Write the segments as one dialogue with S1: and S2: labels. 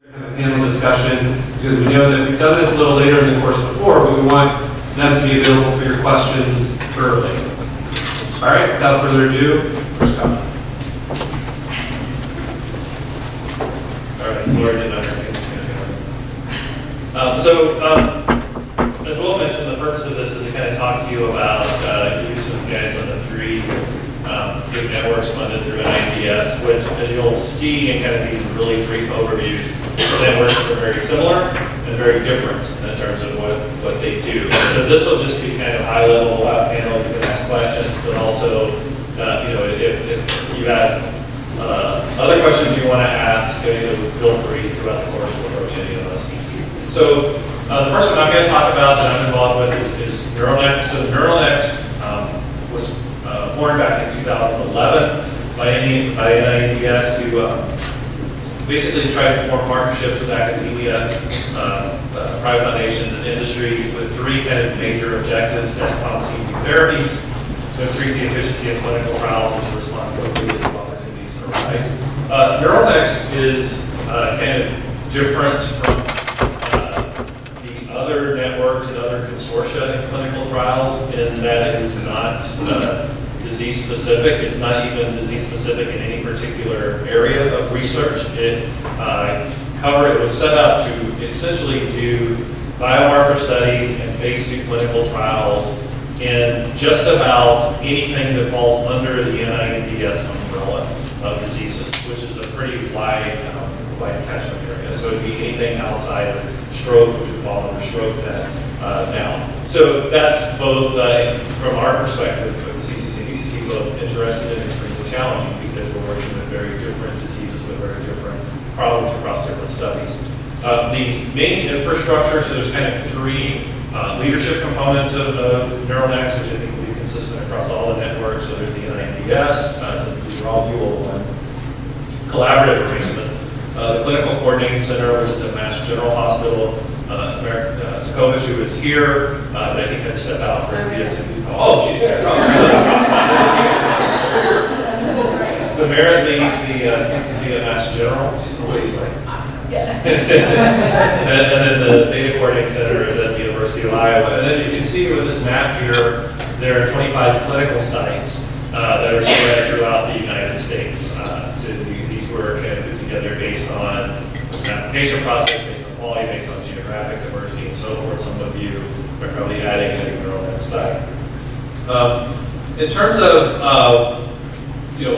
S1: Panel discussion, because we know that we've done this a little later in the course before, but we want them to be available for your questions early. All right, without further ado, first comment.
S2: All right, Laura did not hear me. As Will mentioned, the purpose of this is to kind of talk to you about give you some guidance on the three tube networks funded through NINDS, which, as you'll see in kind of these really brief overviews, the networks are very similar and very different in terms of what they do. So this will just be kind of high level panel. You can ask questions, but also, if you have other questions you want to ask, feel free throughout the course to approach any of us. So the first one I'm going to talk about that I'm involved with is NeuroNext. So NeuroNext was formed back in 2011 by NINDS to basically try to form partnerships with academia, private foundations, and industry with three kind of major objectives: test promising new therapies, to increase the efficiency of clinical trials, and to respond quickly as new opportunities arise. NeuroNext is kind of different from the other networks and other consortia in clinical trials in that it is not disease specific. It's not even disease specific in any particular area of research. It was set up to essentially do biomarker studies and phase 2 clinical trials in just about anything that falls under the NINDS umbrella of diseases, which is a pretty wide catchment area. So it'd be anything outside of stroke, which would fall under stroke now. So that's both from our perspective, from the CCC and DCC, both interesting and extremely challenging because we're working with very different diseases with very different problems across different studies. The main infrastructure, so there's kind of three leadership components of NeuroNext, which I think will be consistent across all the networks. So there's the NINDS, so these are all dual one. Collaborative arrangements. The Clinical Coordinating Center, which is at Mass General Hospital, Sokovich, who is here, but I think had to step out for DSMB. Oh, she's there. So Merit leads the CCC at Mass General. She's always like, and then the Data Coordinating Center is at the University of Iowa. And then you can see with this map here, there are 25 clinical sites that are spread throughout the United States. So these were kind of put together based on an application process, based on quality, based on geographic diversity, and so forth. Some of you are probably adding a NeuroNext site. In terms of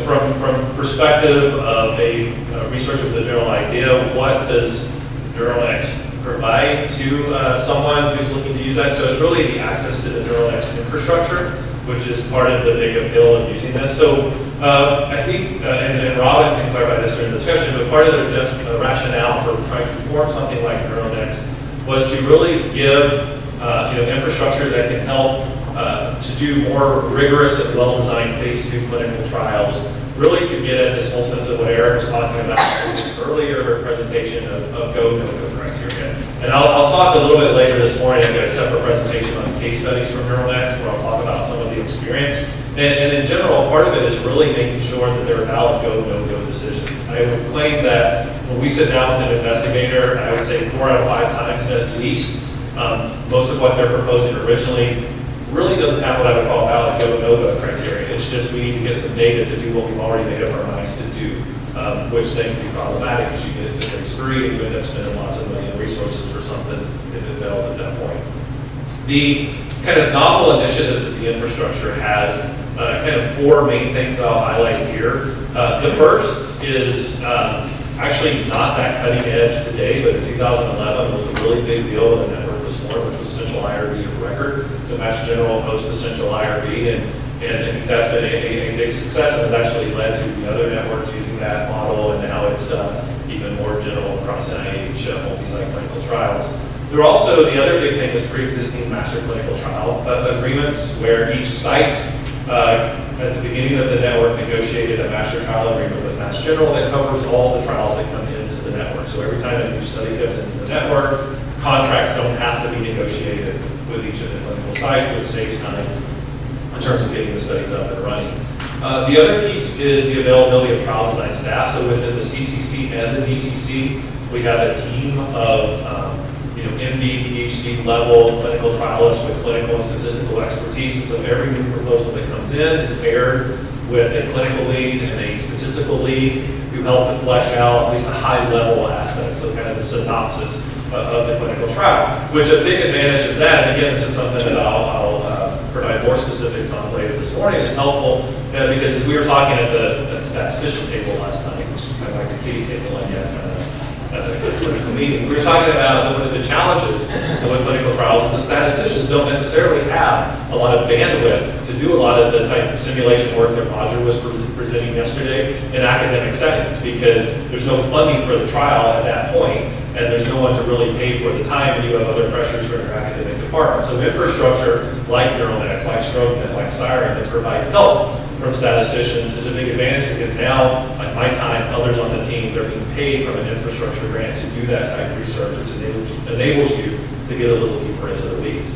S2: from perspective of a researcher with a general idea, what does NeuroNext provide to someone who's looking to use that? So it's really the access to the NeuroNext infrastructure, which is part of the big appeal of using this. So I think, and Robin can clarify this during the discussion, but part of the just rationale for trying to form something like NeuroNext was to really give infrastructure that can help to do more rigorous and well-designed phase 2 clinical trials, really to get at this whole sense of what Eric was talking about in his earlier presentation of go, no-go criteria. And I'll talk a little bit later this morning. I've got a separate presentation on case studies from NeuroNext where I'll talk about some of the experience. And in general, part of it is really making sure that there are valid go, no-go decisions. I would claim that when we sit down with an investigator, I would say 4 out of 5 times at least, most of what they're proposing originally really doesn't have what I would call valid go, no-go criteria. It's just we need to get some data to do what we've already made up our minds to do, which then can be problematic as you get into phase 3 and you end up spending lots of money and resources for something if it fails at that point. The kind of novel initiatives that the infrastructure has, kind of 4 main things that I'll highlight here. The first is actually not that cutting edge today, but in 2011 was a really big deal when the network was formed, which was Essential IRB of record. So Mass General hosts Essential IRB, and I think that's been a big success and has actually led to the other networks using that model, and now it's even more general across NIH multi-site clinical trials. There are also, the other big thing is pre-existing master clinical trial agreements, where each site at the beginning of the network negotiated a master trial agreement with Mass General that covers all the trials that come into the network. So every time a new study goes into the network, contracts don't have to be negotiated with each of the clinical sites, which saves time in terms of getting the studies up and running. The other piece is the availability of trial design staff. So within the CCC and the DCC, We have a team of MD, PhD level clinical trialists with clinical and statistical expertise. And so every new proposal that comes in is paired with a clinical lead and a statistical lead who help to flesh out at least a high level aspect, so kind of the synopsis of the clinical trial. Which a big advantage of that, and again, this is something that I'll provide more specifics on later this morning, is helpful because as we were talking at the statistician table last night, which is kind of like the kitty table, I guess, at a clinical meeting, we were talking about one of the challenges with clinical trials is the statisticians don't necessarily have a lot of bandwidth to do a lot of the type of simulation work that Roger was presenting yesterday in academic settings, because there's no funding for the trial at that point, and there's no one to really pay for the time, and you have other pressures from your academic department. So infrastructure like NeuroNext, like StrokeNet, like Siren that provide help from statisticians is a big advantage, because now, like my time, others on the team, they're being paid from an infrastructure grant to do that type of research, which enables you to get a little deeper into the weeds.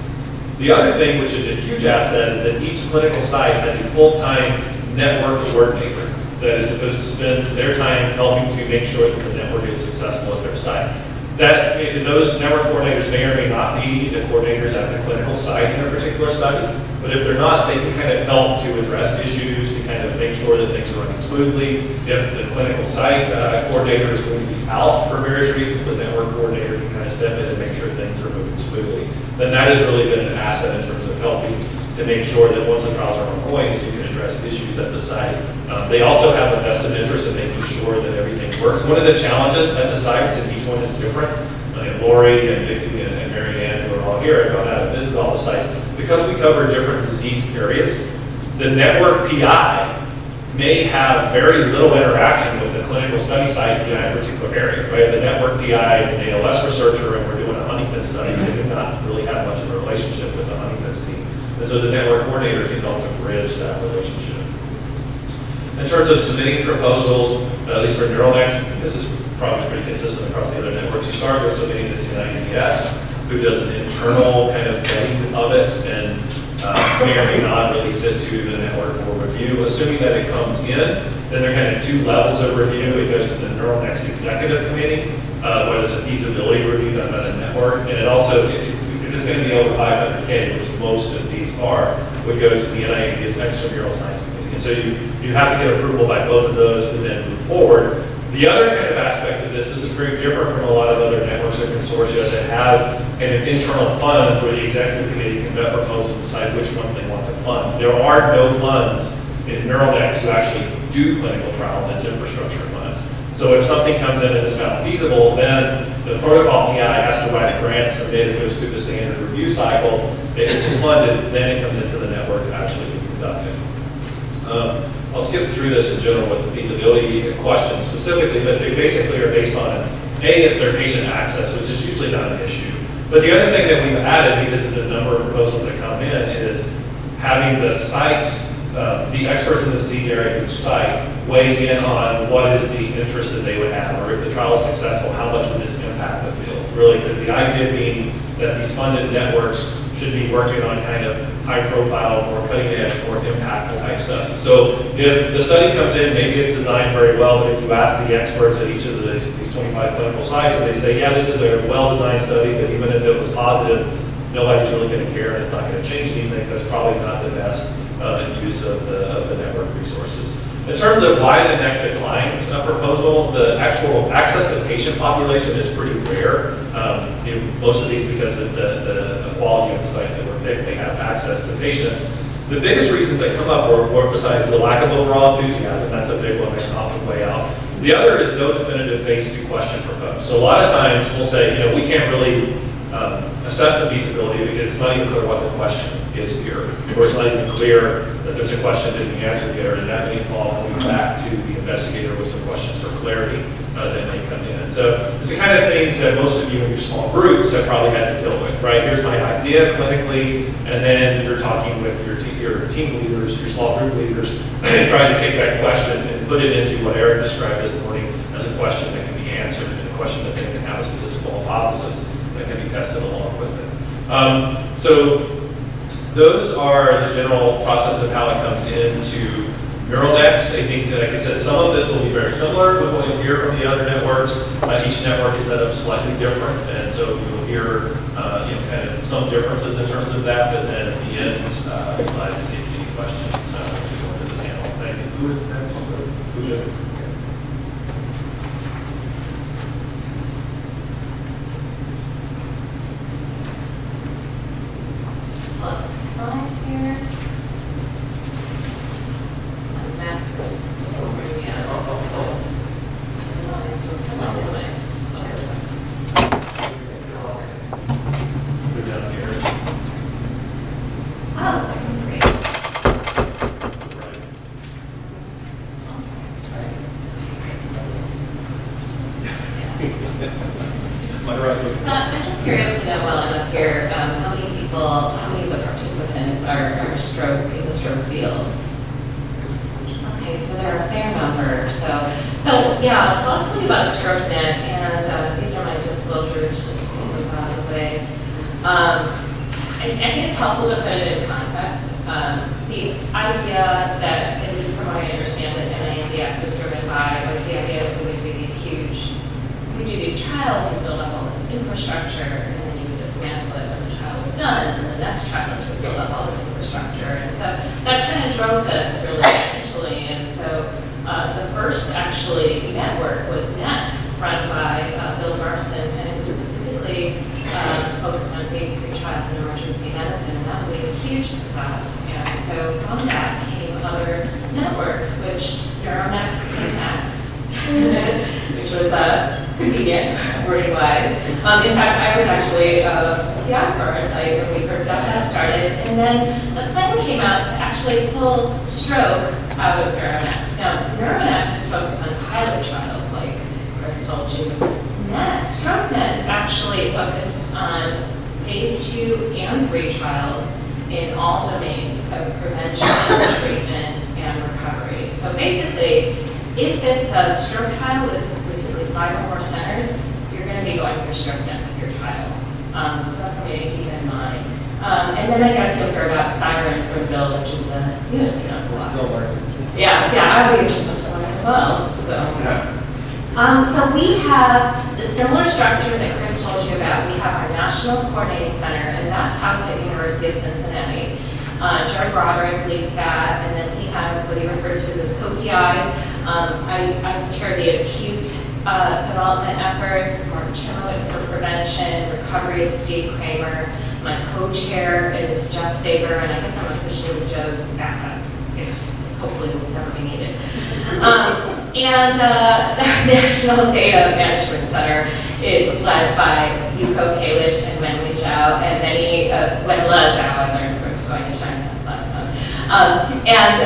S2: The other thing, which is a huge asset, is that each clinical site has a full-time network coordinator that is supposed to spend their time helping to make sure that the network is successful at their site. Those network coordinators may or may not be the coordinators at the clinical site in a particular study, but if they're not, they can kind of help to address issues, to kind of make sure that things are running smoothly. If the clinical site coordinator is going to be out for various reasons, the network coordinator can kind of step in and make sure things are moving smoothly. Then that has really been an asset in terms of helping to make sure that once the trials are ongoing, that you can address issues at the site. They also have a vested interest in making sure that everything works. One of the challenges at the sites, and each one is different, Lori and Dixie and Mary Ann, who are all here, have gone out and visited all the sites. Because we cover different disease areas, the network PI may have very little interaction with the clinical study site in that particular area, right? The network PI is an ALS researcher, and we're doing a Huntington study. They do not really have much of a relationship with the Huntington's team. And so the network coordinator can help to bridge that relationship. In terms of submitting proposals, at least for NeuroNext, this is probably pretty consistent across the other networks. You start with submitting this to NINDS, who does an internal kind of vetting of it, and may or may not release it to the network for review. Assuming that it comes in, then there are kind of two levels of review. It goes to the NeuroNext Executive Committee, where there's a feasibility review done by the network, and it also, if it's going to be over 500K, which most of these are, would go to the NINDS Extramural Science Committee. And so you have to get approval by both of those to then move forward. The other kind of aspect of this is very different from a lot of other networks or consortia that have kind of internal funds where the executive committee can vet proposals and decide which ones they want to fund. There are no funds in NeuroNext who actually do clinical trials. It's infrastructure funds. So if something comes in and is found feasible, then the protocol PI has to write a grant, submit it, goes through the standard review cycle. If it's funded, then it comes into the network to actually be conducted. I'll skip through this in general with the feasibility questions specifically, but they basically are based on, A, is their patient access, which is usually not an issue. But the other thing that we've added, because of the number of proposals that come in, is having the site, the experts in the disease area each site, weigh in on what is the interest that they would have, or if the trial is successful, how much would this impact the field? Really, because the idea being that these funded networks should be working on kind of high-profile, more cutting-edge, more impactful type studies. So if the study comes in, maybe it's designed very well, but if you ask the experts at each of these 25 clinical sites, and they say, yeah, this is a well-designed study, but even if it was positive, nobody's really going to care, and it's not going to change anything, that's probably not the best use of the network resources. In terms of why the NEC declines a proposal, the actual access to patient population is pretty rare. Most of these, because of the quality of the sites that were picked, they have access to patients. The biggest reasons that come up were besides the lack of overall enthusiasm, that's a big one that can often weigh out. The other is no definitive phase 2 question proposed. So a lot of times we'll say, we can't really assess the feasibility because it's not even clear what the question is here, or it's not even clear that there's a question that can be answered there, and that may involve coming back to the investigator with some questions for clarity that may come in. So it's the kind of things that most of you in your small groups have probably had to deal with, right? Here's my idea clinically, and then you're talking with your team leaders, your small group leaders, and trying to take that question and put it into what Eric described this morning as a question that can be answered, and a question that they can have a statistical hypothesis that can be tested along with it. So those are the general process of how it comes into NeuroNext, I think that, like I said, some of this will be very similar with what you'll hear from the other networks. Each network is set up slightly different, and so you'll hear, kind of some differences in terms of that, but then at the end, I'm glad to take any questions to go into the panel. Thank you. Who is next? Pooja.
S3: Slides here. So I'm just curious to know while I'm up here, how many of the participants are in the stroke field? Okay, so there are a fair number. So I'll tell you about StrokeNet, and these are my disclosures, just to get those out of the way. I think it's helpful to put it in context. The idea that, at least from what I understand, that NINDS was driven by was the idea that we would do these trials, you build up all this infrastructure, and then you would dismantle it when the trial was done, and then the next trial is to build up all this infrastructure. And so that kind of drove this really initially. And so the first actually network was NET, run by Bill Barsan, and it was specifically focused on phase 3 trials in emergency medicine, and that was a huge success. And so from that came other networks, which NeuroNext came next, which was convenient, wording-wise. In fact, I was actually first, when we first got that started. And then the plan came out to actually pull stroke out of NeuroNext. Now, NeuroNext is focused on pilot trials, like Chris told you. StrokeNet is actually focused on phase 2 and 3 trials in all domains of prevention, treatment, and recovery. So basically, if it's a stroke trial with basically 5 or more centers, you're going to be going through StrokeNet with your trial. So that's something to keep in mind. And then I guess you'll hear about Siren from Bill, which is the newest kid on the block.
S4: Still learning.
S3: Yeah, I'd be interested to learn as well. So we have the similar structure that Chris told you about. We have our National Coordinating Center, and that's housed at University of Cincinnati. Joe Broderick leads that, and then he has what he refers to as co-PIs. I chair the acute development efforts. Mark Chimowitz for prevention. Recovery is Steve Kramer. My co-chair is Jeff Saber, and I guess I'm officially Joe's backup. Hopefully will never be needed. And our National Data Management Center is led by Yuko Kalish and Wenli Zhao, and Wenla Zhao, I learned from going to China last month. And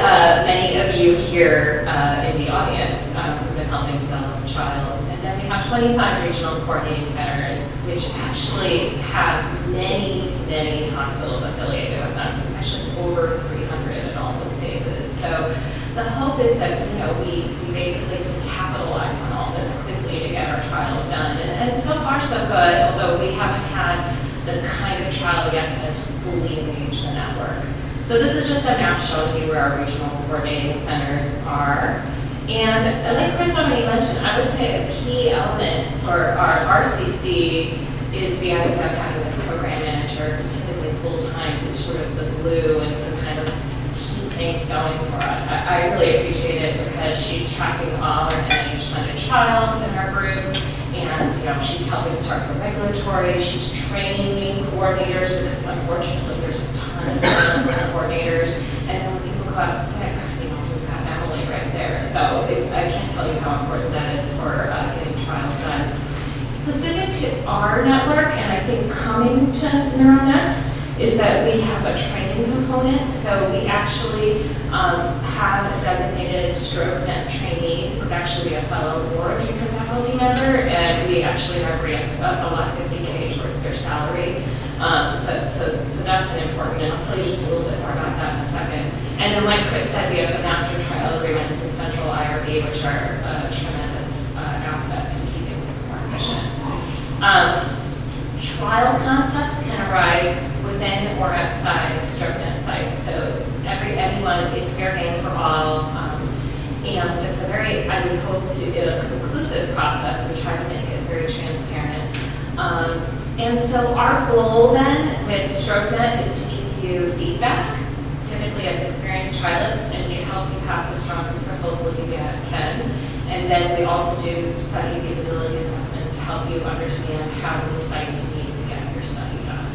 S3: many of you here in the audience who've been helping develop trials. And then we have 25 regional coordinating centers, which actually have many, many hospitals affiliated with them. So it's actually over 300 at all those phases. So the hope is that we basically can capitalize on all this quickly to get our trials done. And so far so good, although we haven't had the kind of trial yet that has fully engaged the network. So this is just a map showing you where our regional coordinating centers are. And like Chris already mentioned, I would say a key element for our RCC is the idea of having this program manager who's typically full-time, who's sort of the glue and can kind of keep things going for us. I really appreciate it because she's tracking all our NIH-funded trials in our group, and she's helping start the regulatory. She's training coordinators because unfortunately there's a ton of coordinators, and then when people go out sick, we've got Emily right there. So I can't tell you how important that is for getting trials done. Specific to our network, and I think coming to NeuroNext, is that we have a training component. So we actually have a designated StrokeNet trainee who could actually be a fellow or a junior faculty member, and we actually have grants of a lot of $50K towards their salary. So that's been important, and I'll tell you just a little bit more about that in a second. And then, like Chris said, we have the master trial agreements in Central IRB, which are a tremendous asset to keeping things more efficient. Trial concepts can arise within or outside StrokeNet sites. So anyone, it's fair game for all. And it's a very, I would hope to, a conclusive process. We try to make it very transparent. And so our goal then with StrokeNet is to give you feedback, typically as experienced trialists, and we help you have the strongest proposal you can. And then we also do study feasibility assessments to help you understand how many sites you need to get your study done.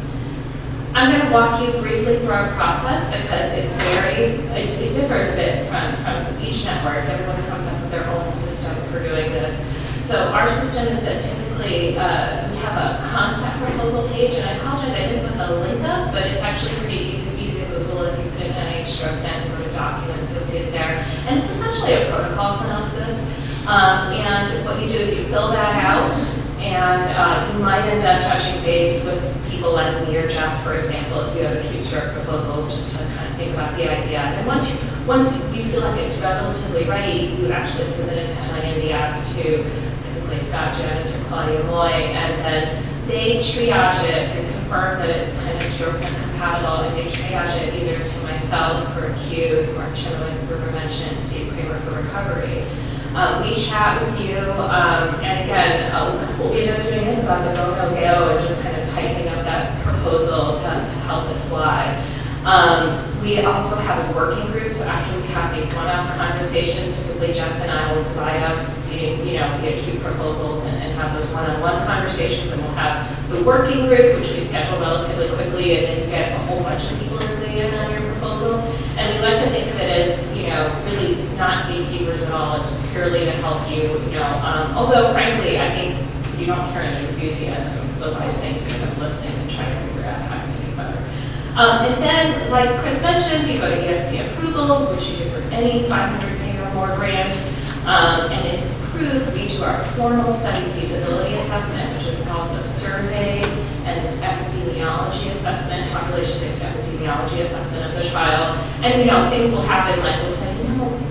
S3: I'm going to walk you briefly through our process because it varies, it differs a bit from each network. Everyone comes up with their own system for doing this. So our system is that typically we have a concept proposal page, and I apologize I didn't put the link up, but it's actually pretty easy to Google if you put in NIH-StrokeNet, go to documents, you'll see it there. And it's essentially a protocol synopsis. And what you do is you fill that out, and you might end up touching base with people like me or Jeff, for example, if you have acute stroke proposals, just to kind of think about the idea. And once you feel like it's relatively ready, you would actually submit it to NINDS to typically Scott Jonas or Claudia Moy, and then they triage it and confirm that it's kind of stroke compatible, and they triage it either to myself for acute, Mark Chimowitz for prevention, Steve Kramer for recovery. We chat with you, and again, what we end up doing is about the go and just kind of tightening up that proposal to help it fly. We also have a working group, so after we have these one-off conversations, typically Jeff and I will divide up the acute proposals and have those one-on-one conversations, and we'll have the working group, which we schedule relatively quickly, and then you get a whole bunch of people to weigh in on your proposal. And we like to think of it as, really not gatekeepers at all. It's purely to help you, although frankly, I think if you don't hear any enthusiasm, the wise thing to end up listening and trying to figure out how to make it better. And then, like Chris mentioned, you go to ESC approval, which you do for any 500K or more grant. And if it's approved, we do our formal study feasibility assessment, which involves a survey and epidemiology assessment, population-based epidemiology assessment of the trial. And things will happen, like we'll say,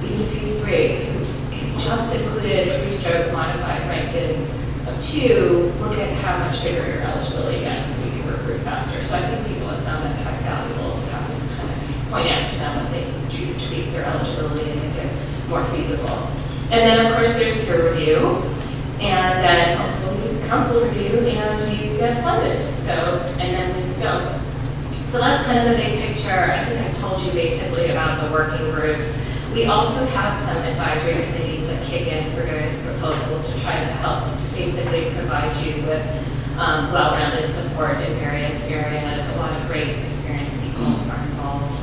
S3: we diffuse 3. If you just included 3-stroke modified rank kids of 2, look at how much bigger your eligibility gets, and you can recruit faster. So I think people have found that quite valuable to have us kind of point out to them what they can do to tweak their eligibility and make it more feasible. And then, of course, there's peer review, and then hopefully council review, and you get funded. So, and then we go. So that's kind of the big picture. I think I told you basically about the working groups. We also have some advisory committees that kick in for various proposals to try to help basically provide you with well-rounded support in various areas. A lot of great experienced people are involved.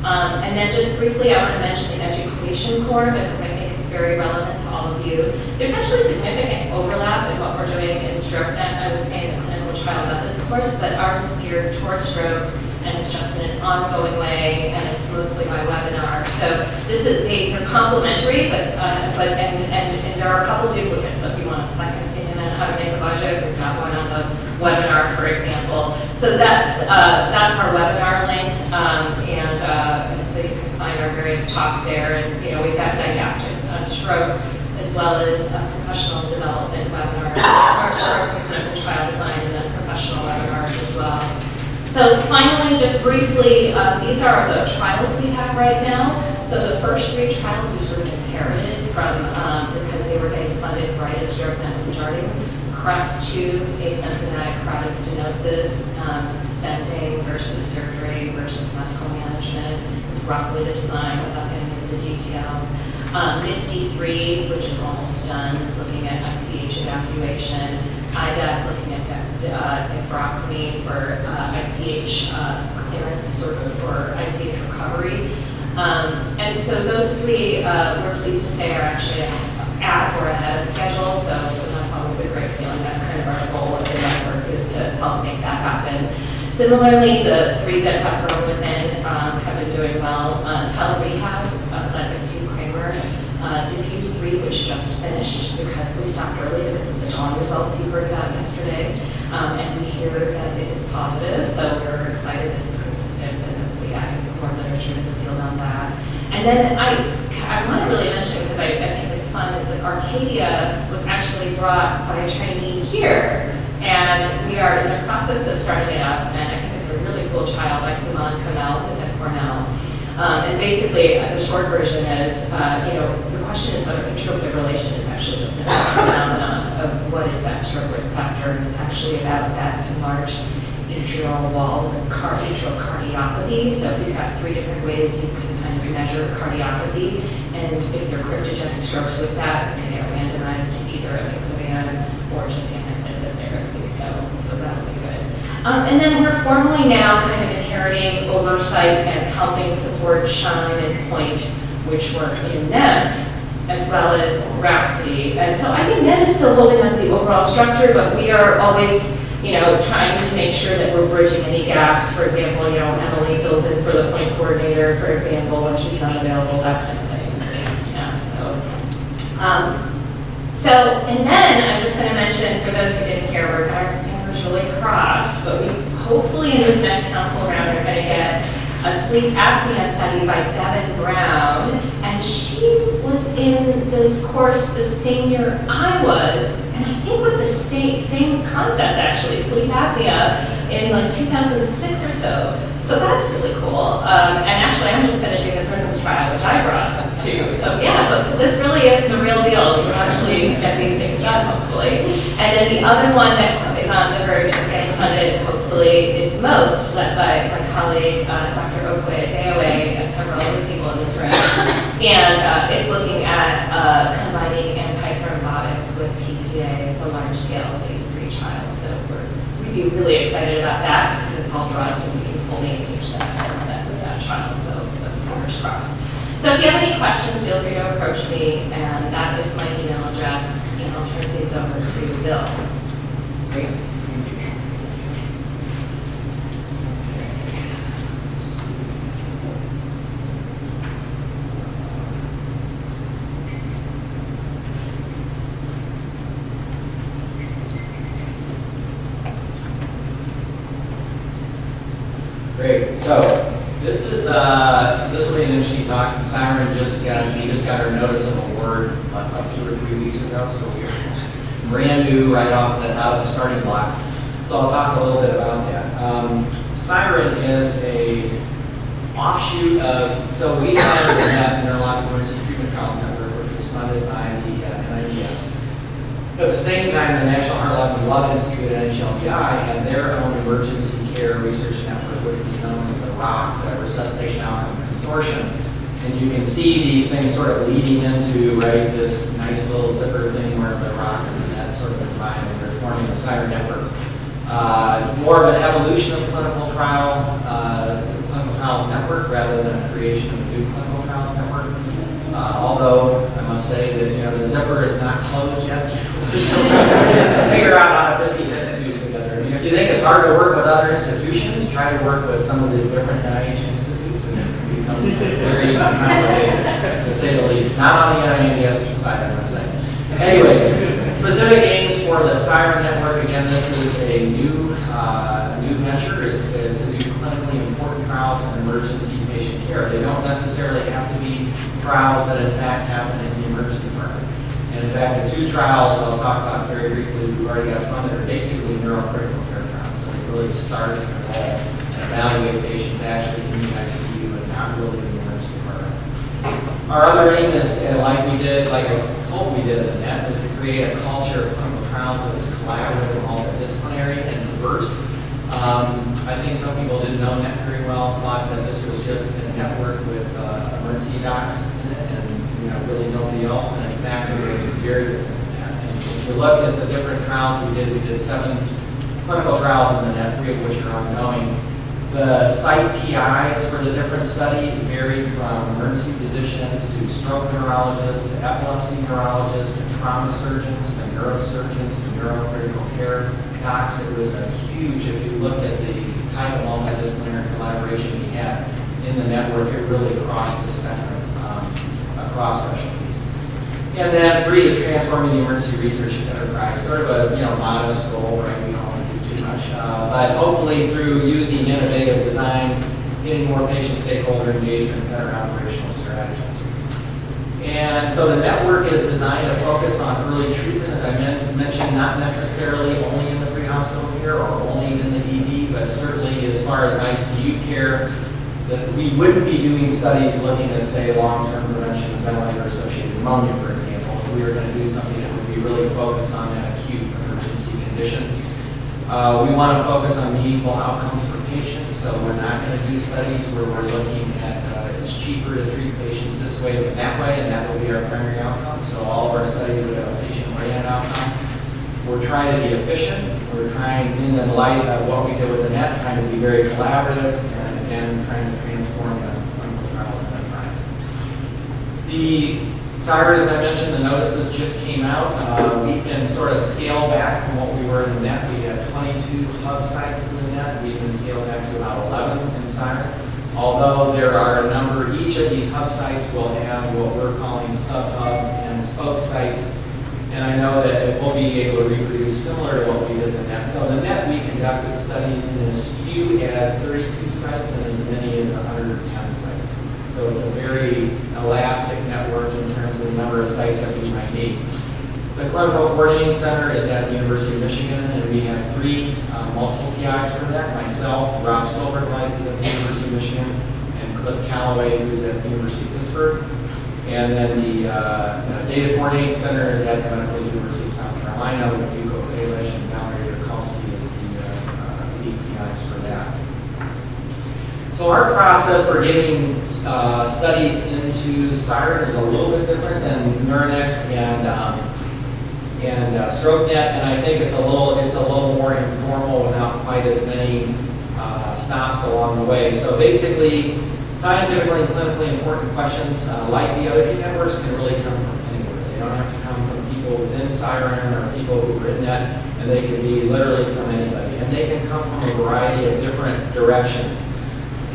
S3: And then just briefly, I want to mention the education core because I think it's very relevant to all of you. There's actually significant overlap in what we're doing in StrokeNet, I would say, in the clinical trial methods course, but ours is geared towards stroke, and it's just in an ongoing way, and it's mostly by webinar. So this is they're complementary, but there are a couple duplicates. So if you want a second opinion on how to make a budget, we've got one on the webinar, for example. So that's our webinar link, and so you can find our various talks there. And we've got didactics on stroke, as well as professional development webinars, our stroke and clinical trial design, and then professional webinars as well. So finally, just briefly, these are the trials we have right now. So the first 3 trials we sort of inherited from, because they were getting funded right as StrokeNet was starting. CREST-2, asymptomatic carotid stenosis, stenting versus surgery versus medical management is roughly the design without getting into the details. NIST-3, which is almost done, looking at ICH evacuation. IDEP, looking at diphroxamy for ICH clearance, sort of, or ICH recovery. And so those 3, we're pleased to say, are actually at or ahead of schedule. So that's always a great feeling. That's kind of our goal of the network, is to help make that happen. Similarly, the 3 that have grown within have been doing well. Telerehab, led by Steve Kramer. Diffuse 3, which just finished because we stopped early because of the dawn results you heard about yesterday. And we hear that it is positive, so we're excited that it's consistent and hopefully adding more literature in the field on that. And then I want to really mention, because I think it's fun, is that Arcadia was actually brought by a trainee here. And we are in the process of starting it up, and I think it's a really cool child by Kumon Kamel, who's at Cornell. And basically, the short version is, the question is whether atrial fibrillation is actually just a phenomenon of what is that stroke risk factor, and it's actually about that enlarged atrial wall, the atrial cardiopathy. So if he's got 3 different ways you can kind of measure cardiopathy, and if you're cryptogenic strokes with that, you can get randomized to either apixaban or just antiplatelet therapy. So that'll be good. And then we're formally now kind of inheriting oversight and helping support Shine and Point, which were in NET, as well as Rhapsody. And so I think NET is still holding on to the overall structure, but we are always, trying to make sure that we're bridging any gaps. For example, Emily fills in for the Point coordinator, for example, when she's not available, that kind of thing. Yeah, and then I'm just going to mention, for those who didn't hear, we're our fingers really crossed, but we hopefully in this next council round are going to get a sleep apnea study by Devin Brown, and she was in this course the same year I was, and I think with the same concept actually, sleep apnea, in like 2006 or so. So that's really cool. And actually, I'm just finishing the PRISMS trial, which I brought up too. So yeah, so this really is the real deal. You actually get these things done, hopefully. And then the other one that is on the verge of getting funded, hopefully, is MOST, led by my colleague, Dr. Okwe Adeoye, and several other people in this room. And it's looking at combining antithrombotics with TPA. It's a large-scale phase 3 trial. So we'd be really excited about that because it's all drugs and we can fully engage that with that trial. So fingers crossed. So if you have any questions, feel free to approach me, and that is my email address, and I'll turn these over to Bill.
S4: Great. Thank you. Great. So this will be an interesting talk. Siren we just got our notice of award about 2 or 3 weeks ago, so we're brand new right out of the starting blocks. So I'll talk a little bit about that. Siren is a offshoot of, so we have the Neurological Emergency Treatment Trials Network, which was funded by the NINDS. At the same time, the National Heart Lung Institute at NHLBI had their own emergency care research network, which was known as the ROC, the Resuscitation Outcome Consortium. And you can see these things sort of leading into, right, this nice little zipper thing where the ROC and the NET sort of combine and they're forming the Siren networks. More of an evolution of clinical trials network rather than a creation of a new clinical trials network. Although I must say that the zipper is not closed yet. Figure out how to put these institutes together. If you think it's hard to work with other institutions, try to work with some of the different NIH institutes, and it becomes very complicated, to say the least. Not on the NINDS side, I must say. Anyway, specific aims for the Siren network. Again, this is a new venture. Is to do clinically important trials in emergency patient care. They don't necessarily have to be trials that in fact happen in the emergency department. And in fact, the 2 trials I'll talk about very briefly we've already got funded are basically neurocritical care trials. So they really start and enroll and evaluate patients actually in the ICU and not really in the emergency department. Our other aim is, like I hope we did at the NET, is to create a culture of clinical trials that is collaborative, multidisciplinary, and diverse. I think some people didn't know NET very well, thought that this was just a network with emergency docs in it, and really nobody else. And in fact, it was very different than that. And if you look at the different trials we did 7 clinical trials in the NET, 3 of which are ongoing. The site PIs for the different studies varied from emergency physicians to stroke neurologists to epilepsy neurologists to trauma surgeons to neurosurgeons to neurocritical care docs. It was a huge, if you looked at the type of multidisciplinary collaboration we had in the network, it really crossed the spectrum across specialties. And then 3 is transforming the emergency research enterprise, sort of a modest goal, right? We don't want to do too much, but hopefully through using innovative design, getting more patient stakeholder engagement, better operational strategies. And so the network is designed to focus on early treatment, as I mentioned, not necessarily only in the pre-hospital care or only in the ED, but certainly as far as ICU care, that we wouldn't be doing studies looking at, say, long-term prevention of ventilator-associated pneumonia, for example. If we were going to do something that would be really focused on that acute emergency condition. We want to focus on meaningful outcomes for patients, so we're not going to do studies where we're looking at it's cheaper to treat patients this way than that way, and that will be our primary outcome. So all of our studies would have a patient-oriented outcome. We're trying to be efficient. We're trying, in the light of what we did with the net, trying to be very collaborative, and again, trying to transform the clinical trials enterprise. The Siren, as I mentioned, the notices just came out. We've been sort of scaled back from what we were in the net. We had 22 hub sites in the net. We've been scaled back to about 11 in Siren. Although there are a number, each of these hub sites will have what we're calling sub-hubs and spoke sites. And I know that it will be able to reproduce similar to what we did in the net. So in the net, we conducted studies in as few as 32 sites and as many as 110 sites. So it's a very elastic network in terms of the number of sites that we might need. The Clinical Coordinating Center is at the University of Michigan, and we have 3 multiple PIs for that. Myself, Rob Silverglide, who's at the University of Michigan, and Cliff Calloway, who's at the University of Pittsburgh. And then the Data Coordinating Center is at the Medical University of South Carolina with Hugo Baelish and Valerie Rutkowski as the lead PIs for that. So our process for getting studies into Siren is a little bit different than Neuronext and StrokeNet, and I think it's a little more informal without quite as many stops along the way. So basically, scientifically and clinically important questions like the other 2 networks can really come from anywhere. They don't have to come from people within Siren or people who've written that, and they can be literally from anybody. And they can come from a variety of different directions.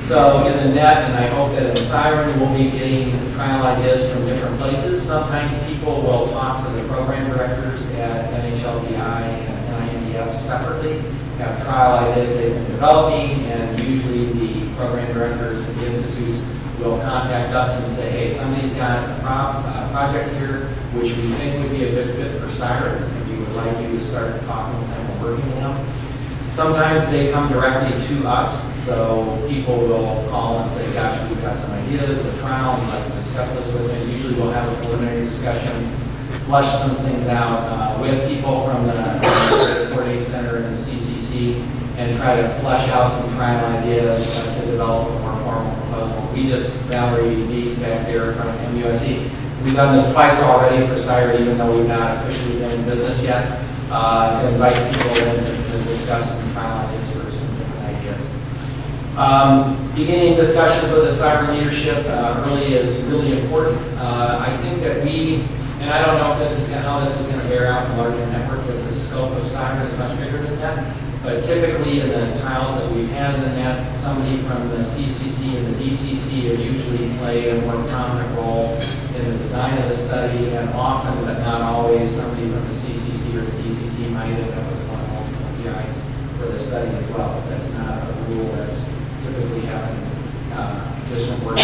S4: So in the net, and I hope that in Siren, we'll be getting trial ideas from different places. Sometimes people will talk to the program directors at NHLBI and NINDS separately, have trial ideas they've been developing, and usually the program directors at the institutes will contact us and say, hey, somebody's got a project here which we think would be a good fit for Siren, and we would like you to start talking with them and working with them. Sometimes they come directly to us, so people will call and say, gosh, we've got some ideas of a trial, and we'd like to discuss those with them. Usually we'll have a preliminary discussion, flush some things out with people from the Coordinating Center and the CCC, and try to flesh out some trial ideas to develop a more formal proposal. Valerie Dees back there from MUSC, we've done this twice already for Siren, even though we've not officially been in business yet, to invite people in to discuss some trial ideas for some different ideas. Beginning discussions with the Siren leadership early is really important. I think that and I don't know if how this is going to bear out in a larger network, because the scope of Siren is much bigger than that. But typically in the trials that we've had in the net, somebody from the CCC and the DCC have usually played a more prominent role in the design of the study, and often, but not always, somebody from the CCC or the DCC might end up with one of multiple PIs for the study as well. But that's not a rule that's typically happening additional work.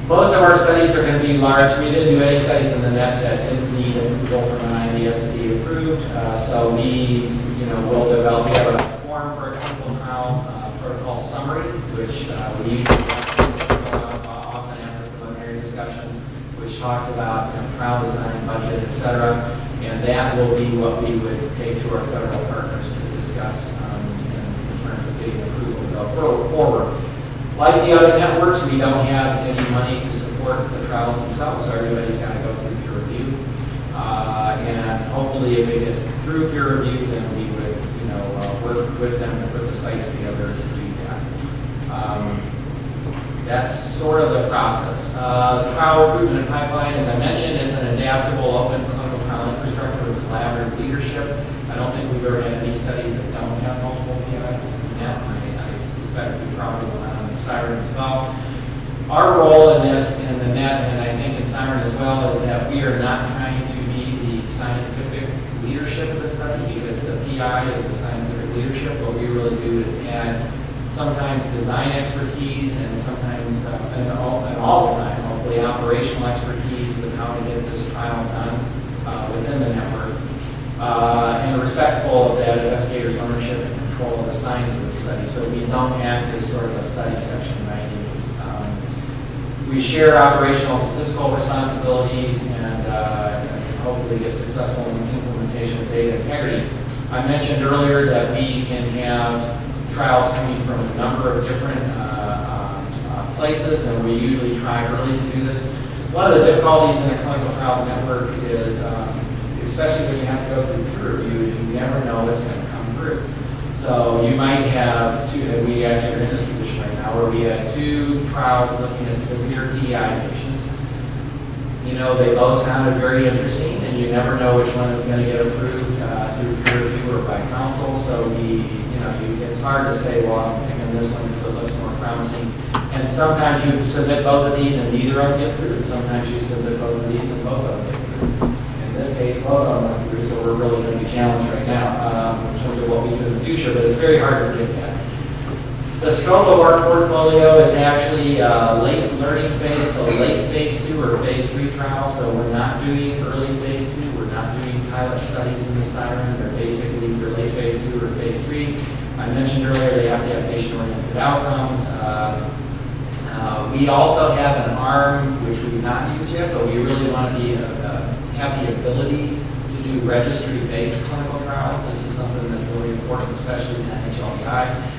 S4: Most of our studies are going to be large. We didn't do any studies in the net that didn't need approval from an INDS to be approved. So we have a form for a clinical trial protocol summary, which we usually often after preliminary discussions, which talks about trial design, budget, etc. And that will be what we would take to our federal partners to discuss in terms of getting approval to go forward. Like the other networks, we don't have any money to support the trials themselves, so everybody's got to go through peer review. And hopefully, if it gets through peer review, then we would, work with them to put the sites together to do that. That's sort of the process. The trial recruitment and pipeline, as I mentioned, is an adaptable, open clinical trial infrastructure with collaborative leadership. I don't think we've ever had any studies that don't have multiple PIs. I suspect we probably will not on the Siren as well. Our role in this, in the net, and I think in Siren as well, is that we are not trying to be the scientific leadership of the study, because the PI is the scientific leadership. What we really do is add sometimes design expertise and sometimes, and all the time, hopefully operational expertise with how to get this trial done within the network, and respectful of that investigator's ownership and control of the science of the study. So we don't act as sort of a study section by any means. We share operational statistical responsibilities and hopefully get successful in implementation of data integrity. I mentioned earlier that we can have trials coming from a number of different places, and we usually try early to do this. One of the difficulties in a clinical trials network is, especially when you have to go through peer review, is you never know what's going to come through. So you might have two, and we actually are in this position right now, where we had 2 trials looking at severe TI patients. You know, they both sounded very interesting, and you never know which one is going to get approved through peer review or by counsel. So it's hard to say, well, I'm picking this one because it looks more promising. And sometimes you submit both of these and neither of them get through. Sometimes you submit both of these and both of them get through. In this case, both of them went through, so we're really going to be challenged right now in terms of what we do in the future, but it's very hard to predict that. The scope of our portfolio is actually late learning phase, so late phase 2 or phase 3 trials. So we're not doing early phase 2. We're not doing pilot studies in the siren. They're basically either late phase 2 or phase 3. I mentioned earlier they have to have patient-oriented outcomes. We also have an arm, which we've not used yet, but we really want to have the ability to do registry-based clinical trials. This is something that's really important, especially in NHLBI.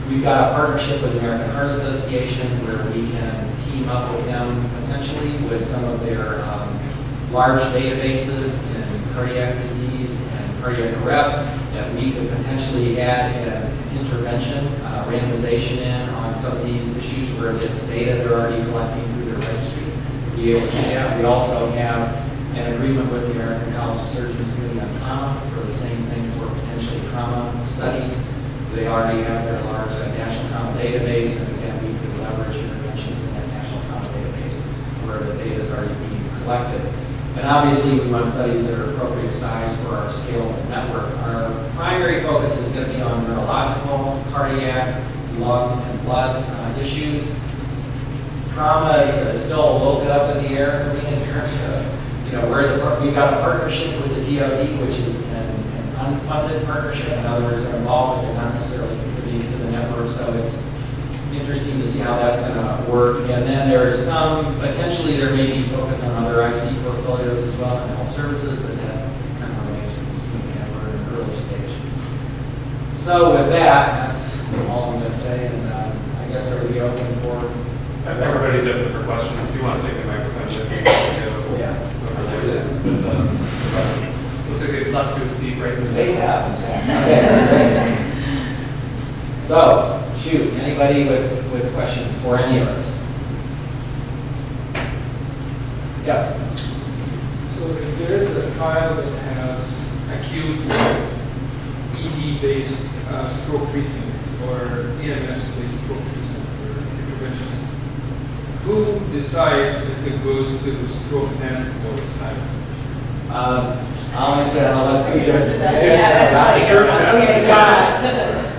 S4: We've got a partnership with the American Heart Association where we can team up with them potentially with some of their large databases in cardiac disease and cardiac arrest that we could potentially add an intervention, randomization in on some of these issues where it's data they're already collecting through their registry. We also have an agreement with the American College of Surgeons Committee on Trauma for the same thing for potentially trauma studies. They already have their large national trauma database, and again, we could leverage interventions in that national trauma database where the data is already being collected. And obviously, we want studies that are appropriate size for our scalable network. Our primary focus is going to be on neurological, cardiac, lung, and blood issues. Trauma is still a little bit up in the air for me in terms of, we've got a partnership with the DoD, which is an unfunded partnership. In other words, they're involved, but they're not necessarily contributing to the network. So it's interesting to see how that's going to work. And then there's potentially there may be focus on other IC portfolios as well in health services, but that kind of remains to be seen, and we're in an early stage. So with that, that's all I'm going to say, and I guess are we open for?
S1: Everybody's open for questions. If you want to take the microphone, looks like they'd left you a seat right in the
S4: They have. Okay, great. So, shoot, anybody with questions for any of us? Yes?
S5: So if there is a trial that has acute ED-based stroke treatment or EMS-based stroke treatment or interventions, who decides if it goes to stroke net or siren?
S4: I'll answer that. I'll let Pooja.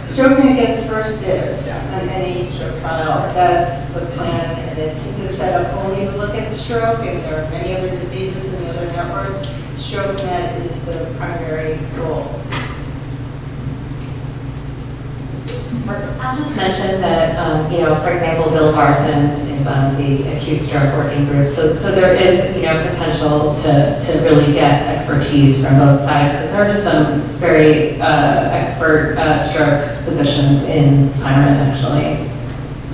S6: StrokeNet gets first dibs
S4: Yeah.
S6: on any stroke trial. That's the plan, and since it's set up only to look at stroke, and there are many other diseases in the other networks, StrokeNet is the primary goal.
S3: I'll just mention that, for example, Bill Barsan is on the acute stroke working group. So there is, potential to really get expertise from both sides, because there are some very expert stroke physicians in Siren, actually.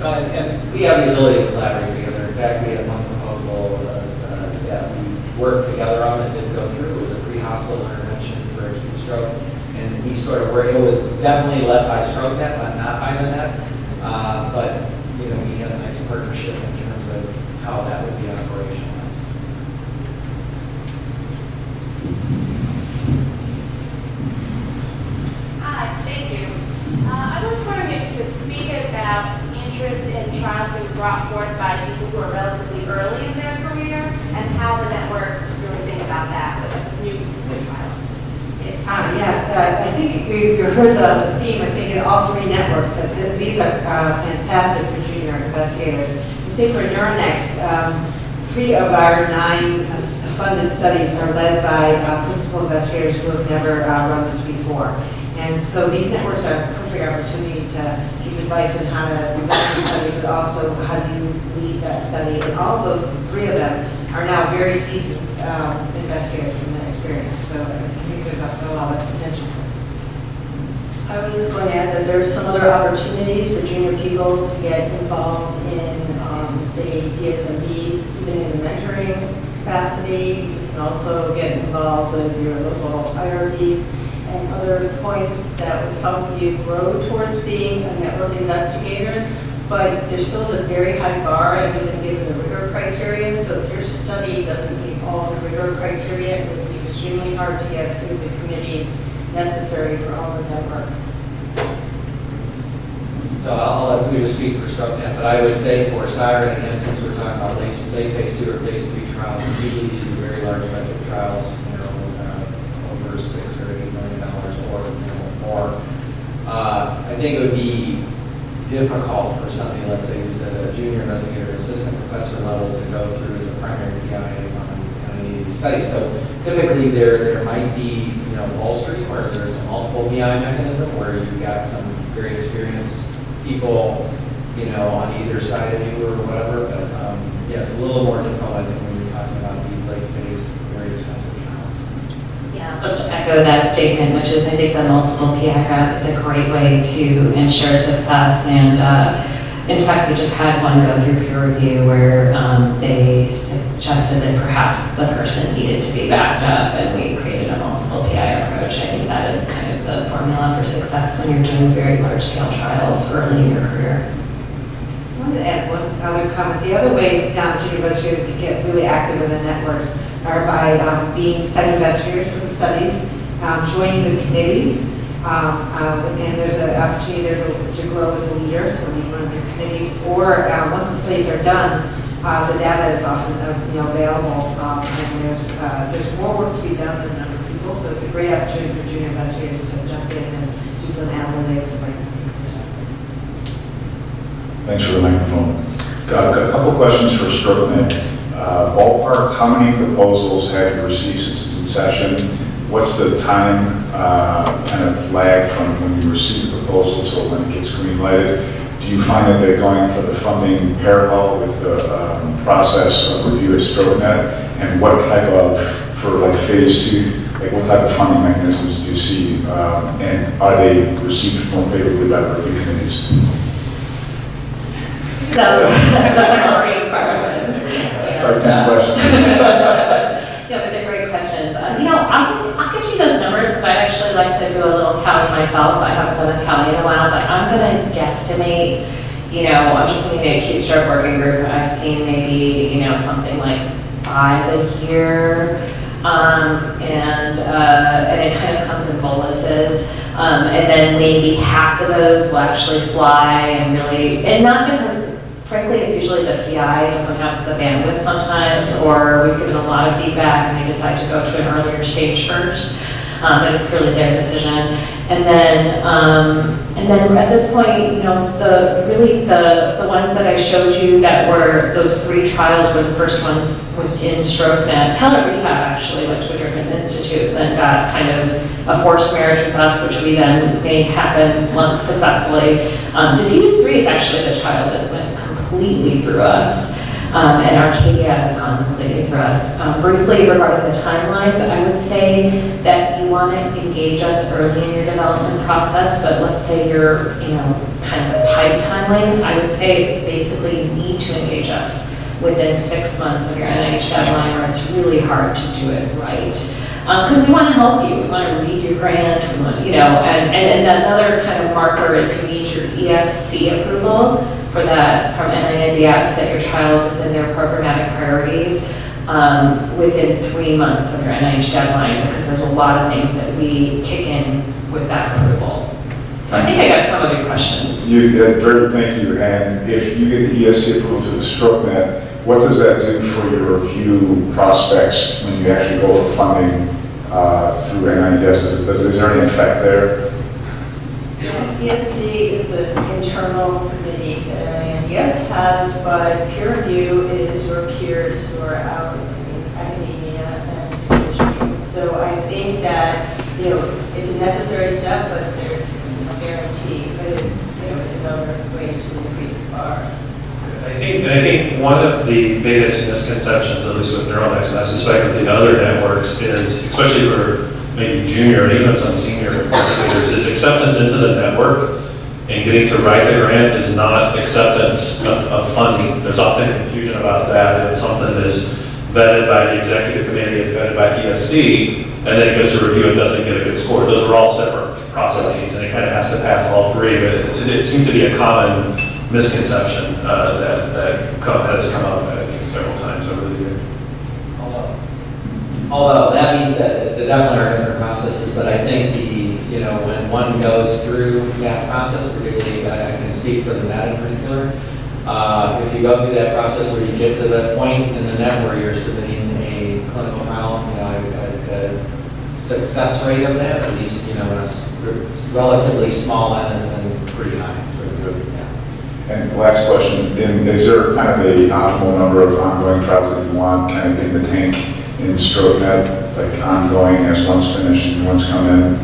S4: And we have the ability to collaborate together. In fact, we had one proposal that we worked together on that didn't go through. It was a pre-hospital intervention for acute stroke. And we sort of it was definitely led by StrokeNet, but not by the net. But, we had a nice partnership in terms of how that would be operationalized.
S7: Hi, thank you. I was wondering if you could speak about interest in trials being brought forth by people who are relatively early in their career and how the networks really think about that with new trials.
S8: Yes, I think you heard the theme, I think, in all 3 networks, that these are fantastic for junior investigators. And say for Neuronext, 3 of our 9 funded studies are led by principal investigators who have never run this before. And so these networks are a perfect opportunity to give advice on how to design a study, but also how do you lead that study. And all the three of them are now very seasoned investigators from that experience. So I think there's a lot of potential.
S6: I was going to add that there are some other opportunities for junior people to get involved in, say, DSMBs, even in a mentoring capacity. You can also get involved with your local IRBs and other points that would help you grow towards being a network investigator. But there still is a very high bar, even given the rigor criteria. So if your study doesn't meet all the rigor criteria, it would be extremely hard to get through the committees necessary for all the networks.
S4: So I'll let Pooja speak for StrokeNet, but I would say for Siren, again, since we're talking about late phase 2 or phase 3 trials, usually these are very large budget trials, over $6 or $8 million or more. I think it would be difficult for somebody, let's say, who's at a junior investigator, assistant professor level to go through as a primary PI on any of these studies. So typically there might be, bolstering where there's a multiple PI mechanism where you've got some very experienced people, on either side of you or whatever. But yeah, it's a little more difficult, I think, when you're talking about these late phase, very expensive trials.
S3: Yeah, just to echo that statement, which is I think the multiple PI route is a great way to ensure success. And in fact, we just had one go through peer review where they suggested that perhaps the person needed to be backed up, and we created a multiple PI approach. I think that is kind of the formula for success when you're doing very large-scale trials early in your career.
S8: I wanted to add one other comment. The other way junior investigators can get really active in the networks are by being site investigators for the studies, joining the committees, and there's an opportunity there to grow as a leader, to lead one of these committees, or once the studies are done, the data is often available, and there's more work to be done than a number of people, so it's a great opportunity for junior investigators to jump in and do some analytics and write some papers.
S9: Thanks for the microphone. Got a couple questions for StrokeNet. Ballpark, how many proposals have you received since its inception? What's the time kind of lag from when you receive the proposal till when it gets green lighted? Do you find that they're going for the funding parallel with the process of review at StrokeNet? And what type of, for like phase 2, like what type of funding mechanisms do you see? And are they received more favorably by the review committees?
S3: So that's a great question.
S9: It's like 10 questions.
S3: Yeah, but they're great questions. I'll get you those numbers because I'd actually like to do a little tally myself. I haven't done a tally in a while, but I'm going to guesstimate, I'm just looking at acute stroke working group. I've seen maybe, something like 5 a year. And it kind of comes in boluses. And then maybe half of those will actually fly and not because, frankly, it's usually the PI doesn't have the bandwidth sometimes, or we've given a lot of feedback and they decide to go to an earlier stage first. But it's clearly their decision. And then at this point, the ones that I showed you that were those 3 trials were the first ones in StrokeNet. Telerehab actually went to a different institute and got kind of a forced marriage with us, which we then made happen successfully. Diffuse 3 is actually the trial that went completely through us. And Arcadia has gone completely through us. Briefly regarding the timelines, I would say that you want to engage us early in your development process, but let's say you're, kind of a tight timeline. I would say it's basically you need to engage us within 6 months of your NIH deadline, or it's really hard to do it right. Because we want to help you. We want to read your grant. We want, and another kind of marker is you need your ESC approval for that from NINDS that your trial is within their programmatic priorities within 3 months of your NIH deadline, because there's a lot of things that we kick in with that approval. So I think I got some of your questions.
S9: Thank you. And if you get the ESC approval through the StrokeNet, what does that do for your review prospects when you actually go for funding through NINDS? Is there any effect there?
S6: ESC is an internal committee that NINDS has, but peer review is your peers who are out in academia and industry. So I think that, it's a necessary step, but
S2: I think one of the biggest misconceptions, at least with NeuroNext, and I suspect with the other networks, is, especially for maybe junior and even some senior investigators, is acceptance into the network and getting to write the grant is not acceptance of funding. There's often confusion about that. If something is vetted by the executive committee, it's vetted by ESC, and then it goes to review and doesn't get a good score. Those are all separate processes, and it kind of has to pass all three, but it seems to be a common misconception that has come up, I think, several times over the year.
S4: Although that being said, there definitely are different processes, but I think when one goes through that process, particularly, I can speak for the Met in particular, if you go through that process where you get to the point in the net where you're submitting a clinical trial, the success rate of that, at least, in a relatively small end, has been pretty high.
S9: And last question, is there kind of a optimal number of ongoing trials that you want kind of in the tank in StrokeNet, like ongoing as one's finished and one's come in?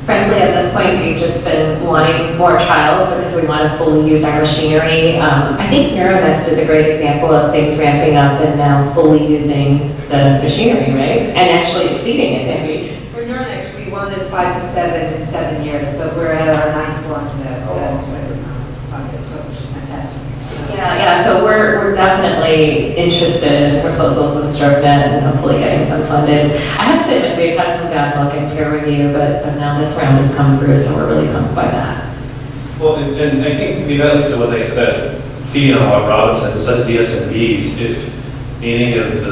S3: Frankly, at this point, we've just been wanting more trials because we want to fully use our machinery. I think NeuroNext is a great example of things ramping up and now fully using the machinery, right? And actually exceeding it, maybe.
S8: For NeuroNext, we wanted 5 to 7 in 7 years, but we're at our 9th one that's what funded, so which is fantastic.
S3: Yeah, so we're definitely interested in proposals in StrokeNet and hopefully getting some funded. I have to admit, we've had some bad luck in peer review, but now this round has come through, so we're really pumped by that.
S2: Well, and I think, that leads to what that feeding on what Robin said, besides DSMBs, if any of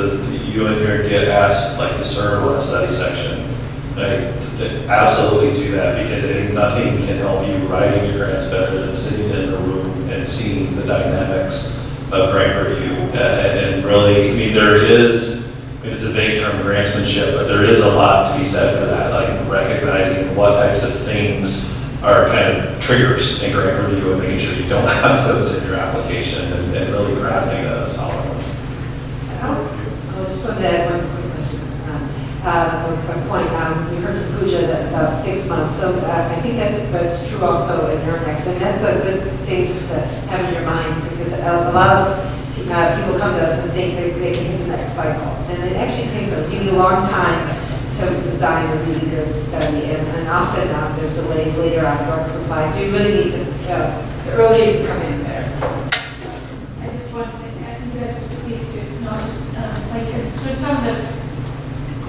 S2: you in here get asked to serve on a study section, right, to absolutely do that, because I think nothing can help you writing your grants better than sitting in the room and seeing the dynamics of grant review. And really, there is, it's a vague term, grantsmanship, but there is a lot to be said for that, recognizing what types of things are kind of triggers in grant review and making sure you don't have those in your application and really crafting a solid one.
S8: I just wanted to add one quick question. A point. You heard from Pooja that about 6 months. So I think that's true also in NeuroNext, and that's a good thing just to have in your mind, because a lot of people come to us and think they can hit the next cycle, and it actually takes a really long time to design a really good study, and often there's delays later on drug supply. So you really need to the earlier you come in there.
S10: I just wanted you guys to speak to, not just, so some of the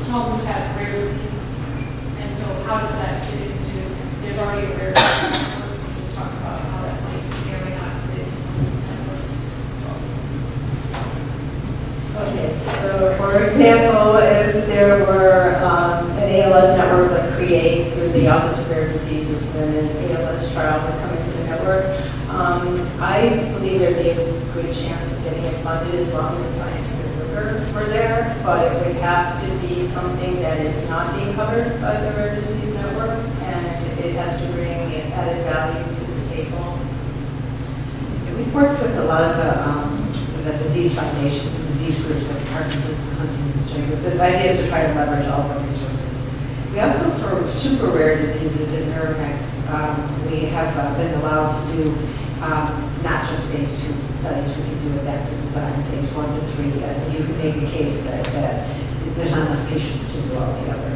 S10: small groups have rare disease, and so how does that fit into, there's already a rare disease network, we just talk about how that might may or may not fit into this network.
S6: Okay, so for example, if there were an ALS network like CREATE through the Office of Rare Diseases, and then an ALS trial would come into the network, I believe there'd be a good chance of getting it funded as long as the scientific rigor were there, but it would have to be something that is not being covered by the rare disease networks, and it has to bring added value to the table.
S8: And we've worked with a lot of the disease foundations and disease groups like Parkinson's and Huntington's doing, but the idea is to try to leverage all of our resources. We also, for super rare diseases in NeuroNext, we have been allowed to do not just phase 2 studies, we can do adaptive design, phase 1 to 3, if you can make a case that there's not enough patients to do all the other.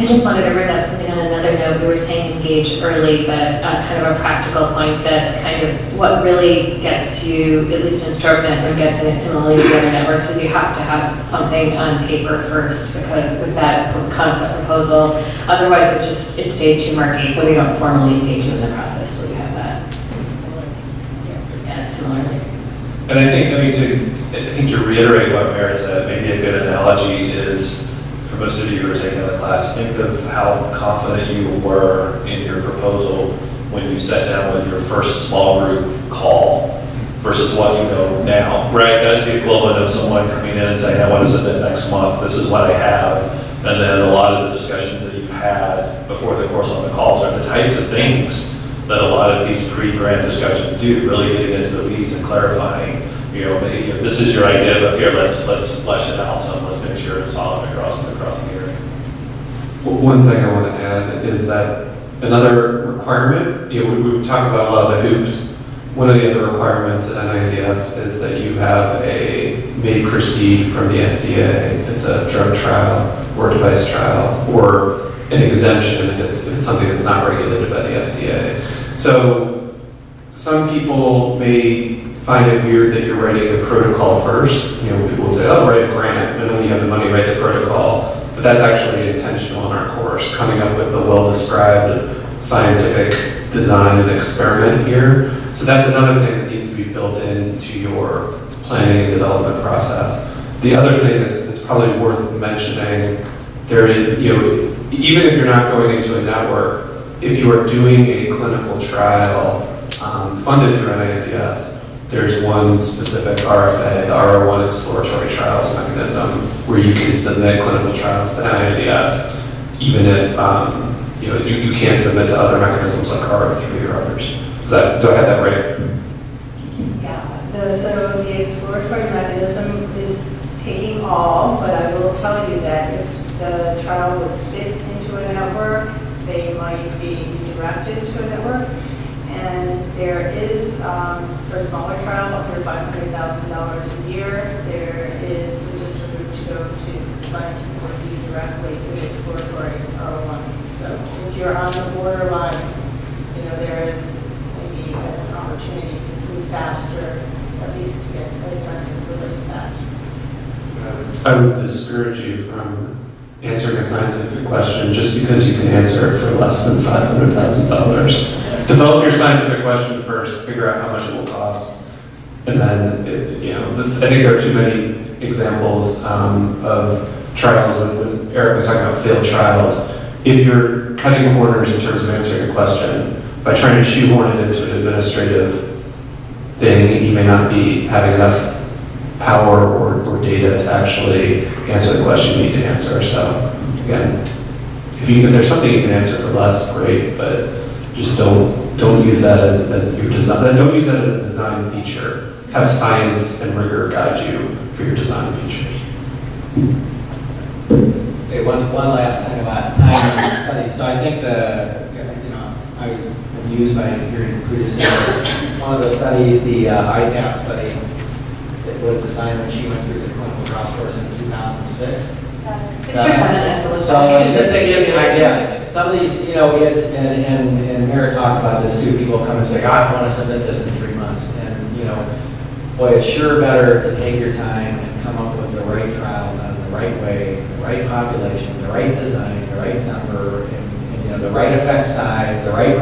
S3: I just wanted to bring up something on another note. We were saying engage early, but kind of a practical point that kind of what really gets you, at least in StrokeNet, I'm guessing it's similarly to the other networks, is you have to have something on paper first, because with that concept proposal, otherwise it stays too murky, so we don't formally engage you in the process till you have that. Yeah, similarly.
S2: And I think to reiterate what Merritt said, maybe a good analogy is, for most of you who are taking the class, think of how confident you were in your proposal when you sat down with your first small group call versus what you know now, right? That's the equivalent of someone coming in and saying, I want to submit next month, this is what I have. And then a lot of the discussions that you've had before the course on the calls are the types of things that a lot of these pre-grant discussions do, really getting into the weeds and clarifying, this is your idea, but here, let's flesh it out some, let's make sure it's solid across the hearing.
S1: One thing I want to add is that Another requirement, we've talked about a lot of the hoops. One of the other requirements at NINDS is that you have a may proceed from the FDA if it's a drug trial or a device trial, or an exemption if it's something that's not regulated by the FDA. So some people may find it weird that you're writing the protocol first. People will say, oh, write a grant, and then when you have the money, write the protocol. But that's actually intentional in our course, coming up with a well-described scientific design and experiment here. So that's another thing that needs to be built into your planning and development process. The other thing that's probably worth mentioning, even if you're not going into a network, if you are doing a clinical trial funded through NINDS, there's one specific RFA, the R01 exploratory trials mechanism, where you can submit clinical trials to NINDS, even if you can't submit to other mechanisms like R03 or others. Do I have that right?
S6: Yeah, so the exploratory mechanism is taking all, but I will tell you that if the trial would fit into a network, they might be directed to a network. And there is, for a smaller trial, under $500,000 a year, there is just a route to go to scientific review directly to the exploratory R01. So if you're on the borderline, there is maybe an opportunity to move faster, at least to get a scientific review faster.
S1: I would discourage you from answering a scientific question just because you can answer it for less than $500,000. Develop your scientific question first, figure out how much it will cost, and then, I think there are too many examples of trials when Eric was talking about failed trials. If you're cutting corners in terms of answering a question, by trying to shoehorn it into an administrative thing, you may not be having enough power or data to actually answer the question you need to answer. So again, if there's something you can answer for less, great, but just don't use that as your design. Don't use that as a design feature. Have science and rigor guide you for your design features.
S4: Okay, one last thing about time and study. So I think I was amused by hearing Pooja say one of the studies, the IPAP study, that was designed when she went through the clinical trial course in 2006.
S3: 6 or 7 after
S4: So just to give you an idea, some of these, and Mary talked about this too, people come and say, I want to submit this in 3 months. And, boy, it's sure better to take your time and come up with the right trial done the right way, the right population, the right design, the right number, and the right effect size, the right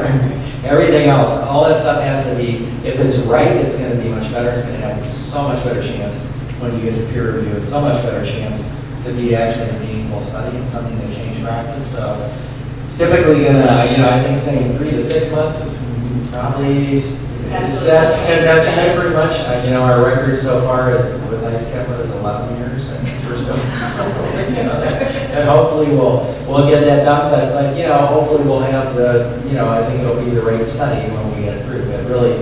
S4: everything else. All that stuff has to be, if it's right, it's going to be much better. It's going to have so much better chance when you get to peer review. It's so much better chance to be actually a meaningful study and something to change practice. So it's typically going to, I think saying 3 to 6 months is probably, that's it pretty much. Our record so far is with ice camera is 11 years. I think we're still, and hopefully we'll get that done. But hopefully we'll have the, I think it'll be the right study when we get it through. But really,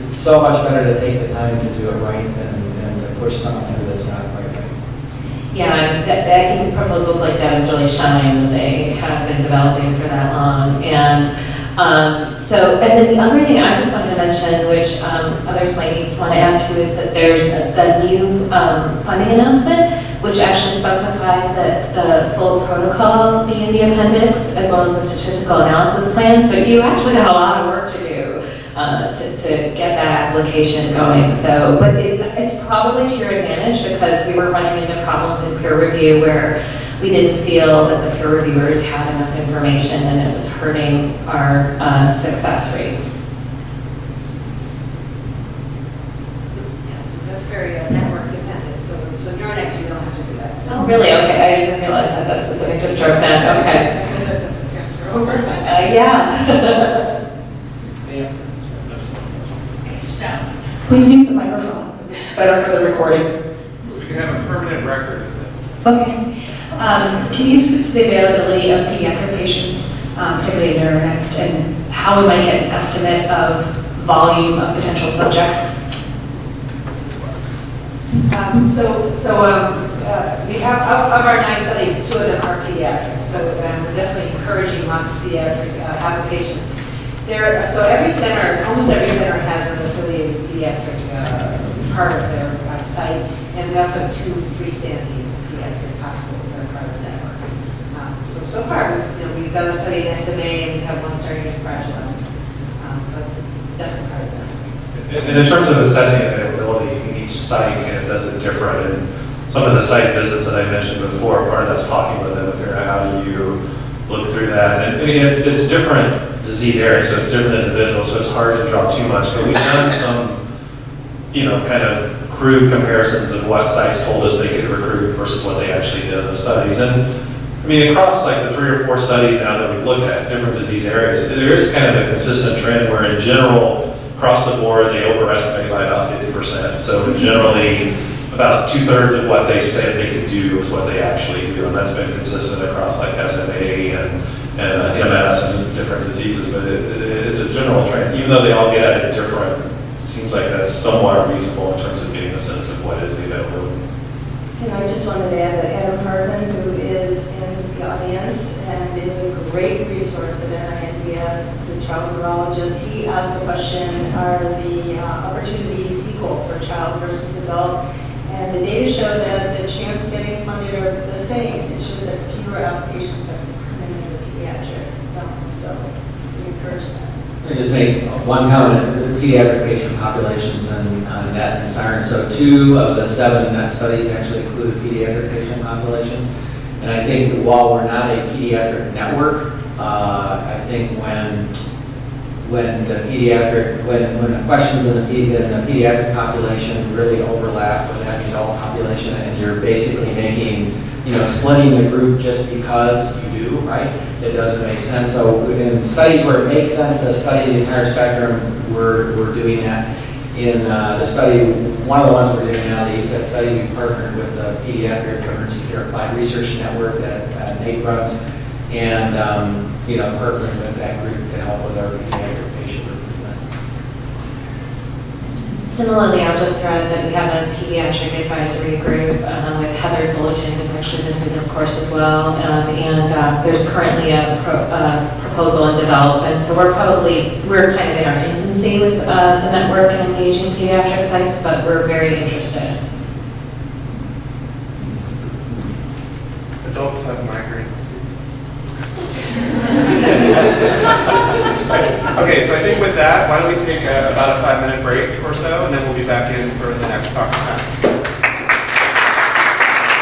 S4: it's so much better to take the time to do it right than to push something through that's not right.
S3: Yeah, I think proposals like Devin's really shine when they have been developing for that long. And then the other thing I just wanted to mention, which others might want to add to, is that there's the new funding announcement, which actually specifies that the full protocol be in the appendix, as well as the statistical analysis plan. So you actually have a lot of work to do to get that application going. So, but it's probably to your advantage, because we were running into problems in peer review where we didn't feel that the peer reviewers had enough information, and it was hurting our success rates.
S8: Yes, that's very network dependent. So next you don't have to do that.
S3: Oh, really? Okay, I didn't realize that that's specific to stroke then. Okay.
S8: Because that doesn't transfer over.
S3: Yeah.
S11: Please use the microphone, because it's better for the recording.
S5: So we can have a permanent record of this.
S11: Okay. Can you speak to the availability of pediatric patients, particularly in NeuroNext, and how we might get an estimate of volume of potential subjects?
S8: We have, of our 9 studies, 2 of them are pediatrics, so we're definitely encouraging lots of pediatric applications. So every center, almost every center has an affiliated pediatric part of their site, and we also have 2 freestanding pediatric hospitals that are part of the network. So far, we've done a study in SMA, and we have one starting in Fragilance, but it's definitely part of the network.
S1: And in terms of assessing availability, each site kind of does it different. And some of the site visits that I mentioned before, part of that's talking with them to figure out how do you look through that. And it's different disease areas, so it's different individuals, so it's hard to draw too much. But we've done some, kind of crude comparisons of what sites told us they could recruit versus what they actually did in the studies. And across like the 3 or 4 studies now that we've looked at different disease areas, there is kind of a consistent trend where in general, across the board, they overestimate by about 50%. So generally, about 2/3 of what they said they could do is what they actually do. And that's been consistent across like SMA and MS and different diseases. But it's a general trend, even though they all get at it different. It seems like that's somewhat reasonable in terms of getting a sense of what is the availability.
S6: And I just wanted to add that Adam Hartman, who is in the audience and is a great resource at NINDS, is a child neurologist. He asked the question, are the opportunities equal for child versus adult? And the data show that the chance of getting funded are the same. It's just that fewer applications have come in the pediatric realm. So we encourage that.
S4: I just make one comment, the pediatric patient populations and NET and Siren. So 2 of the 7 NET studies actually included pediatric patient populations. And I think that while we're not a pediatric network, I think when the questions in the pediatric population really overlap with that adult population, and you're basically making, splitting the group just because you do, right? It doesn't make sense. So in studies where it makes sense to study the entire spectrum, we're doing that. In the study, one of the ones we're doing now, the ESET study, we partnered with the Pediatric Emergency Care Applied Research Network that Nate runs, and partnered with that group to help with our pediatric patient recruitment.
S3: Similarly, I'll just throw out that we have a pediatric advisory group with Heather Fullerton, who's actually been through this course as well. And there's currently a proposal in development. So we're kind of in our infancy with the network and engaging pediatric sites, but we're very interested.
S12: Adults have migraines too. Okay, so I think with that, why don't we take about a 5-minute break or so, and then we'll be back in for the next talk time.